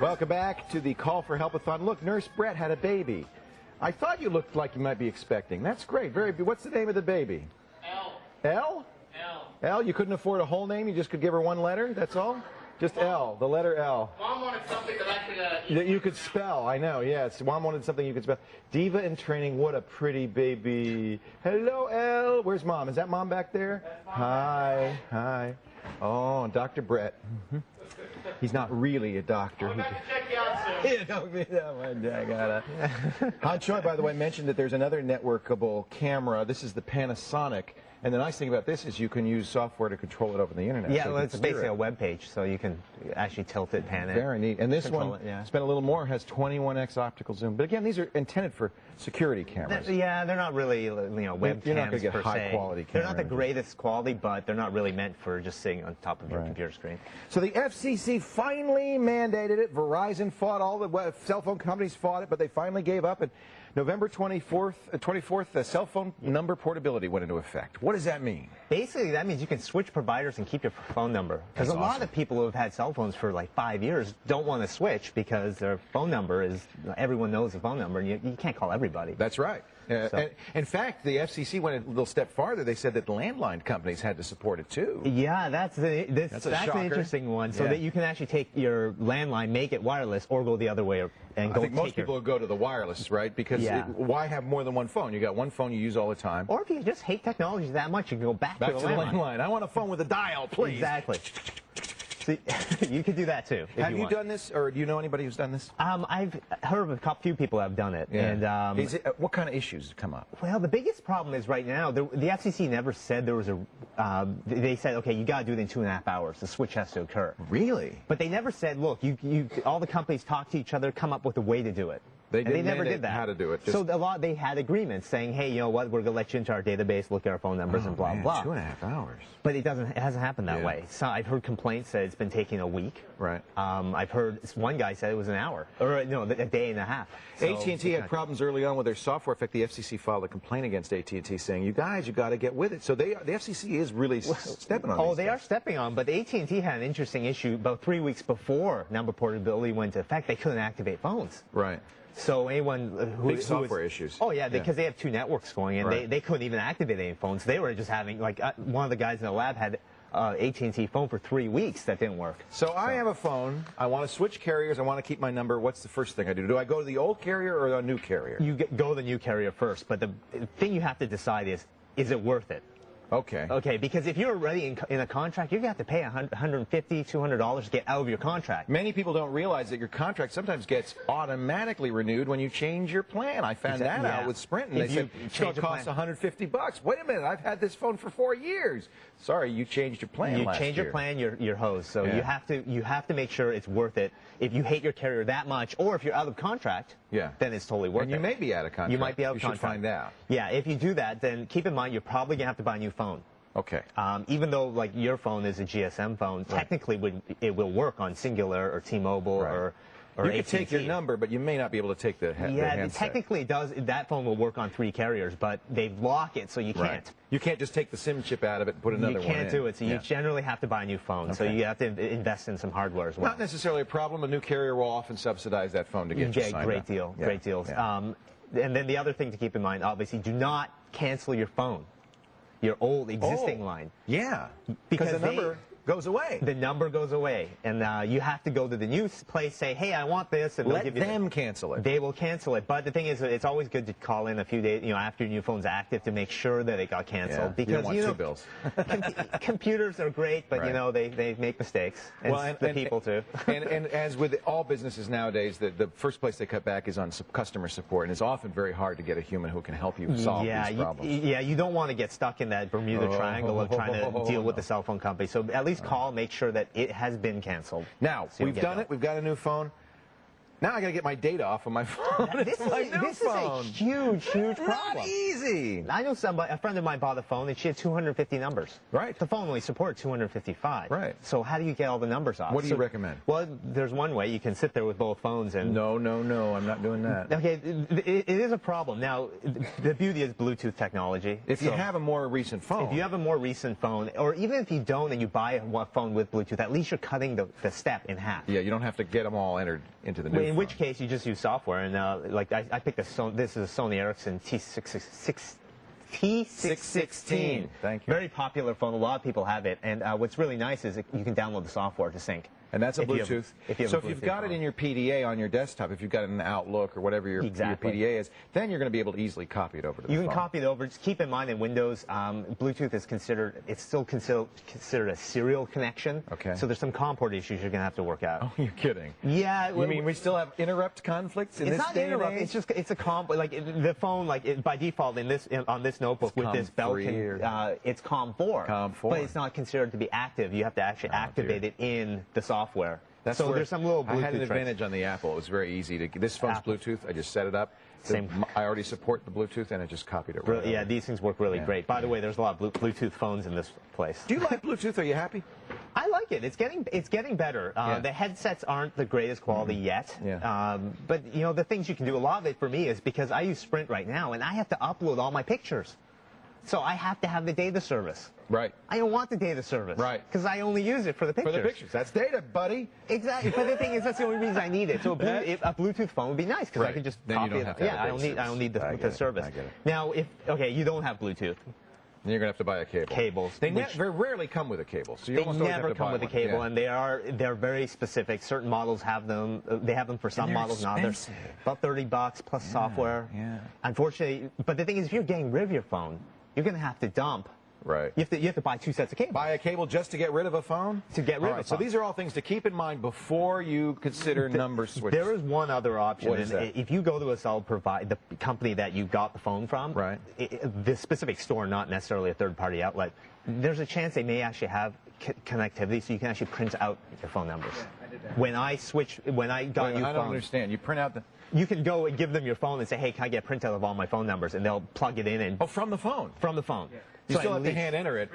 Welcome back to the Call for Help-A-Thon. Look, Nurse Brett had a baby. I thought you looked like you might be expecting. That's great. What's the name of the baby? L. L? L. L? You couldn't afford a whole name? You just could give her one letter? That's all? Just L, the letter L. Mom wanted something that I could... That you could spell, I know, yes. Mom wanted something you could spell. Diva in training, what a pretty baby. Hello, L. Where's Mom? Is that Mom back there? Hi, hi. Oh, Dr. Brett. He's not really a doctor. I'll be back to check you out soon. Yeah, don't be that one, I gotta. Hahn Choi, by the way, mentioned that there's another networkable camera. This is the Panasonic. And the nice thing about this is you can use software to control it over the internet. Yeah, so well, it's basically a web page, so you can actually tilt it, pan it. Very neat. And this one, yeah. spent a little more, has 21x optical zoom. But again, these are intended for security cameras. Yeah, they're not really, web You're not cams going to get per high se. quality cameras. They're not the greatest quality, but they're not really meant for just sitting on top of your computer screen. So the FCC finally mandated it. Verizon fought, all the cell phone companies fought it, but they finally gave up. And November 24th, the cell phone number portability went into effect. What does that mean? Basically, that means you can switch providers and keep your phone number. Because a lot of people who have had cell phones for like 5 years don't want to switch because their phone number is, everyone knows the phone number, and you can't call everybody. That's right. And in fact, the FCC went a little step farther. They said that landline companies had to support it too. Yeah, that's an interesting one. So that you can actually take your landline, make it wireless, or go the other way. And I think most people will go to the wireless, right? Because why have more than one phone? You got one phone you use all the time. Or if you just hate technology that much, you can go back to the landline. I want a phone with a dial, please. Exactly. You could do that too. Have you done this, or do you know anybody who's done this? I've heard of a few people have done it. Yeah. And what kind of issues come up? Well, the biggest problem is right now, the FCC never said there was a, they said, okay, you got to do it in 2.5 hours. The switch has to occur. Really? But they never said, look, all the companies talk to each other, come up with a way to do it. They never did that. How to do it. So they had agreements saying, hey, you know what, we're going to let you into our database, look at our phone numbers, and blah, blah. 2.5 hours. But it hasn't happened that way. So I've heard complaints that it's been taking a week. Right. I've heard one guy said it was an hour, or no, a day and a half. So AT&T had problems early on with their software. In fact, the FCC filed a complaint against AT&T saying, you guys, you got to get with it. So the FCC is really stepping on. Oh, they are stepping on. But AT&T had an interesting issue about 3 weeks before number portability went into effect. They couldn't activate phones. Right. So anyone who software issues. Oh yeah, because they have 2 networks going, and they couldn't even activate any phones. They were just having one of the guys in the lab had AT&T phone for 3 weeks that didn't work. So I have a phone. I want to switch carriers. I want to keep my number. What's the first thing I do? Do I go to the old carrier or the new carrier? You go to the new carrier first, but the thing you have to decide is it worth it? Okay. Okay, because if you're already in a contract, you're going to have to pay $150, $200 to get out of your contract. Many people don't realize that your contract sometimes gets automatically renewed when you change your plan. I found that out with Sprint, and they said it's going to cost $150. Wait a minute, I've had this phone for 4 years. Sorry, you changed your plan last year. You change your plan, you're hosed. So you have to make sure it's worth it. If you hate your carrier that much, or if you're out of contract, then it's totally worth it. And you may be out of contract. You might be out of contract. You should find out. Yeah, if you do that, then keep in mind you're probably going to have to buy a new phone. Okay. Even though like your phone is a GSM phone, technically it will work on Singular or T-Mobile or you can take your number, but you may not be able to take the handset. Technically it does. That phone will work on 3 carriers, but they block it, so you can't. You can't just take the SIM chip out of it and put another one in. You can't do it, so you generally have to buy a new phone. So you have to invest in some hardware as well. Not necessarily a problem. A new carrier will often subsidize that phone to get you signed up. Great deal. Great deals. And then the other thing to keep in mind, obviously, do not cancel your phone. Your old existing line. Yeah, because the number goes away. The number goes away, and you have to go to the new place, say, hey, I want this, and let them cancel it. They will cancel it, but the thing is, it's always good to call in a few days, after your new phone's active to make sure that it got canceled. Because you don't want 2 bills. Computers are great, but they make mistakes, and people too. and as with all businesses nowadays, the first place they cut back is on customer support, and it's often very hard to get a human who can help you solve these problems. You don't want to get stuck in that Bermuda Triangle of trying to deal with the cell phone company. So at least call, make sure that it has been canceled. Now, we've done it. We've got a new phone. Now I got to get my data off of my phone. This It's my new is a phone. huge problem. Not easy. I know a friend of mine bought a phone and she had 250 numbers. Right. The phone only supported 255. Right. So how do you get all the numbers off? What do you recommend? Well, there's one way. You can sit there with both phones and... No, I'm not doing that. Okay, it is a problem. Now, the beauty is Bluetooth technology. If you have a more recent phone. If you have a more recent phone, or even if you don't and you buy a phone with Bluetooth, at least you're cutting the step in half. Yeah, you don't have to get them all entered into the new phone. In which case, you just use software. And like I picked this is a Sony Ericsson T616. Thank you. Very popular phone. A lot of people have it. And what's really nice is you can download the software to sync. And that's a Bluetooth. So if you've got it in your PDA on your desktop, if you've got it in Outlook or whatever your PDA is, then you're going to be able to easily copy it over to the phone. You can copy it over. Just keep in mind in Windows, Bluetooth is still considered a serial connection. Okay. So there's some COM port issues you're going to have to work out. Oh, you're kidding. Yeah. You mean we still have interrupt conflicts in this It's not day and interrupt. age? It's a COM. Like the phone, by default on this notebook with this bell, it's COM 4. COM 4. But it's not considered to be active. You have to actually activate it in the software. That's so where there's some little Bluetooth I had an tricks. advantage on the Apple. It was very easy to. This phone's Bluetooth. I just set it up. Same. I already support the Bluetooth, and it just copied it right Yeah, over. these things work really great. By the way, there's a lot of Bluetooth phones in this place. Do you like Bluetooth? Are you happy? I like it. It's getting better. The headsets aren't the greatest quality yet. Yeah. But you know the things you can do. A lot of it for me is because I use Sprint right now, and I have to upload all my pictures. So I have to have the data service. Right. I don't want the data service. Right. Because I only use it for the pictures. For the pictures. That's data, buddy. Exactly. But the thing is, that's the only reason I need it. So a Bluetooth phone would be nice because I could just Then you copy don't it. have to have I don't need the service. I get it. Now, you don't have Bluetooth. Then you're going to have to buy a cable. Cables. They very rarely come with a cable. So you They almost always never have to come buy with a one. cable, Yeah. and they're very specific. Certain models have them. They have them for some they're models. Not others. expensive. About $30 plus software. Yeah. Unfortunately, but the thing is, if you're getting rid of your phone, you're going to have to dump. Right. You have to buy 2 sets of cables. Buy a cable just to get rid of a phone? To get rid of a So phone. these are all things to keep in mind before you consider number switches. There is one other option. What is that? If you go to a cell provider, the company that you got the phone from, Right. The specific store, not necessarily a third-party outlet, there's a chance they may actually have connectivity, so you can actually print out your phone numbers. I did that. When I got I new don't phone, understand. You print out the... you can go and give them your phone and say, hey, can I get a printout of all my phone numbers? And they'll plug it in and Oh, from the phone? from the phone. You So still at have to least- hand enter it.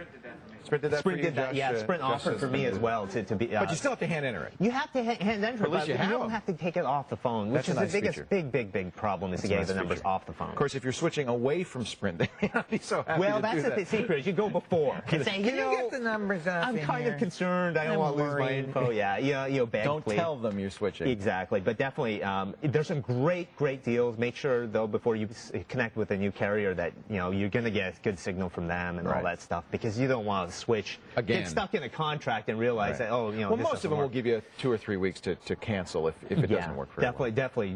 Sprint did that Sprint for you, did that. Josh, Yeah, Sprint Josh offered says for me Sprint as did. well to be. But you still have to hand enter it. You have to hand enter, At least but you have don't them. have to take it off the phone, which That's a is nice the biggest, feature. big problem is to That's a get nice the numbers feature. off the phone. Of course, if you're switching away from Sprint, they may not be so happy Well, to that's do that. the secret. Is you go before and say, Can you get the numbers off I'm in kind here? of concerned. I don't I'm want to lose my worried." info. Yeah, beg, Don't please. tell them you're switching. Exactly, but definitely, there's some great deals. Make sure though before you connect with a new carrier that you're going to get a good signal from them and all Right. that stuff because you don't want to switch. Again. Get stuck in a contract and realize that Well, this most of doesn't them will work. give you 2 or 3 weeks to cancel if it doesn't work for you. Definitely.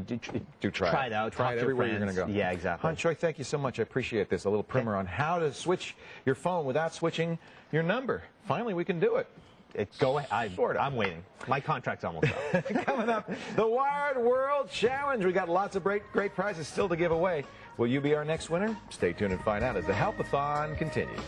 Do try it out. Try talk it to everywhere friends. you're going to go. Yeah, exactly. Hahn Choi, thank you so much. I appreciate this. A little primer on how to switch your phone without switching your number. Finally, we can do it. Go ahead. Sort of. I'm waiting. My contract's almost up. Coming up, the Wired World Challenge. We got lots of great prizes still to give away. Will you be our next winner? Stay tuned and find out as the Help-A-Thon continues.